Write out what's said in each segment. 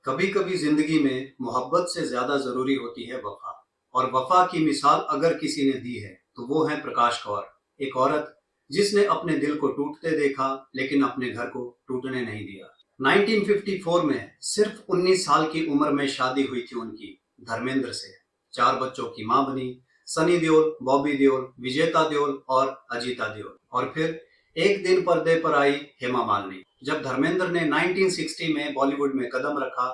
कभी कभी जिंदगी में मोहब्बत से ज्यादा जरूरी होती है वफा। और वफा की मिसाल अगर किसी ने दी है तो वो है प्रकाश कौर। एक औरत जिसने अपने दिल को टूटते देखा लेकिन अपने घर को टूटने नहीं दिया। 1954 में सिर्फ 19 साल की उम्र में शादी हुई थी उनकी धर्मेंद्र से। 4 बच्चों की मां बनी। सनी देओल, बॉबी देओल, विजेता देओल और अजीता देओल। और फिर एक दिन पर्दे पर आई हेमा मालिनी। जब धर्मेंद्र ने 1960 में बॉलीवुड में कदम रखा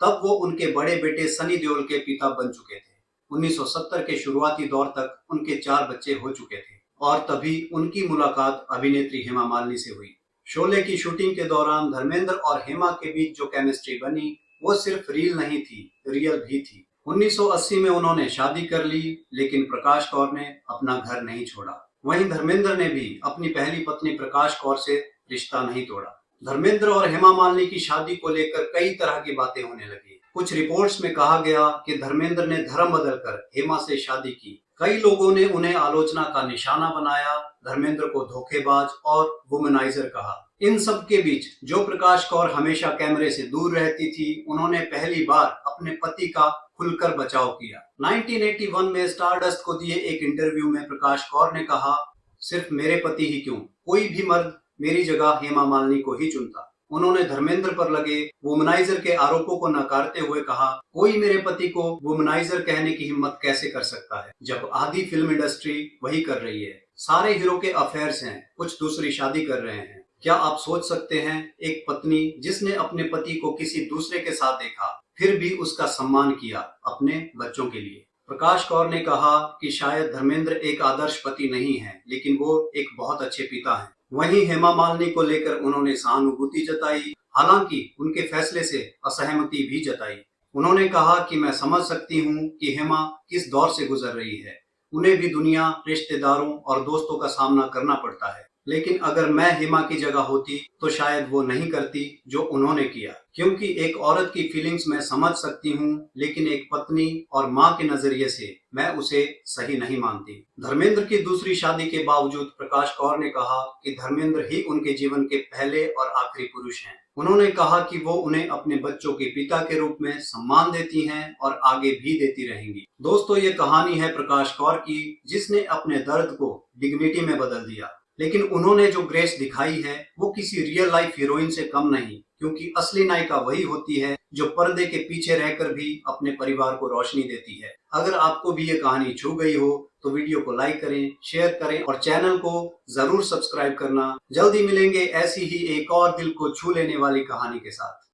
तब वो उनके बड़े बेटे सनी देओल के पिता बन चुके थे। 1970 के शुरुआती दौर तक उनके 4 बच्चे हो चुके थे और तभी उनकी मुलाकात अभिनेत्री हेमा मालिनी से हुई। शोले की शूटिंग के दौरान धर्मेंद्र और हेमा के बीच जो केमिस्ट्री बनी वो सिर्फ रील नहीं थी, रियल भी थी। 1980 में उन्होंने शादी कर ली लेकिन प्रकाश कौर ने अपना घर नहीं छोड़ा। वहीं धर्मेंद्र ने भी अपनी पहली पत्नी प्रकाश कौर से रिश्ता नहीं तोड़ा। धर्मेंद्र और हेमा मालिनी की शादी को लेकर कई तरह की बातें होने लगी। कुछ रिपोर्ट्स में कहा गया कि धर्मेंद्र ने धर्म बदलकर हेमा से शादी की। कई लोगों ने उन्हें आलोचना का निशाना बनाया, धर्मेंद्र को धोखेबाज और वुमनाइजर कहा। इन सब के बीच जो प्रकाश कौर हमेशा कैमरे से दूर रहती थी, उन्होंने पहली बार अपने पति का खुलकर बचाव किया। 1981 में स्टारडस्ट को दिए एक इंटरव्यू में प्रकाश कौर ने कहा, सिर्फ मेरे पति ही क्यों, कोई भी मर्द मेरी जगह हेमा मालिनी को ही चुनता। उन्होंने धर्मेंद्र पर लगे वुमनाइजर के आरोपों को नकारते हुए कहा, कोई मेरे पति को वुमनाइजर कहने की हिम्मत कैसे कर सकता है, जब आधी फिल्म इंडस्ट्री वही कर रही है। सारे हीरो के अफेयर्स हैं, कुछ दूसरी शादी कर रहे हैं। क्या आप सोच सकते हैं, एक पत्नी जिसने अपने पति को किसी दूसरे के साथ देखा फिर भी उसका सम्मान किया अपने बच्चों के लिए। प्रकाश कौर ने कहा कि शायद धर्मेंद्र एक आदर्श पति नहीं है लेकिन वो एक बहुत अच्छे पिता हैं। वहीं हेमा मालिनी को लेकर उन्होंने सहानुभूति जताई, हालांकि उनके फैसले से असहमति भी जताई। उन्होंने कहा कि मैं समझ सकती हूँ कि हेमा किस दौर से गुजर रही है, उन्हें भी दुनिया, रिश्तेदारों और दोस्तों का सामना करना पड़ता है, लेकिन अगर मैं हेमा की जगह होती तो शायद वो नहीं करती जो उन्होंने किया। क्योंकि एक औरत की फीलिंग्स मैं समझ सकती हूँ लेकिन एक पत्नी और माँ के नजरिए से मैं उसे सही नहीं मानती। धर्मेंद्र की दूसरी शादी के बावजूद प्रकाश कौर ने कहा कि धर्मेंद्र ही उनके जीवन के पहले और आखिरी पुरुष हैं। उन्होंने कहा कि वो उन्हें अपने बच्चों के पिता के रूप में सम्मान देती हैं और आगे भी देती रहेंगी। दोस्तों, ये कहानी है प्रकाश कौर की जिसने अपने दर्द को डिग्निटी में बदल दिया। लेकिन उन्होंने जो ग्रेस दिखाई है वो किसी रियल लाइफ हीरोइन से कम नहीं, क्योंकि असली नायिका वही होती है जो पर्दे के पीछे रहकर भी अपने परिवार को रोशनी देती है। अगर आपको भी ये कहानी छू गई हो तो वीडियो को लाइक करें, शेयर करें और चैनल को जरूर सब्सक्राइब करना। जल्दी मिलेंगे ऐसी ही एक और दिल को छू लेने वाली कहानी के साथ।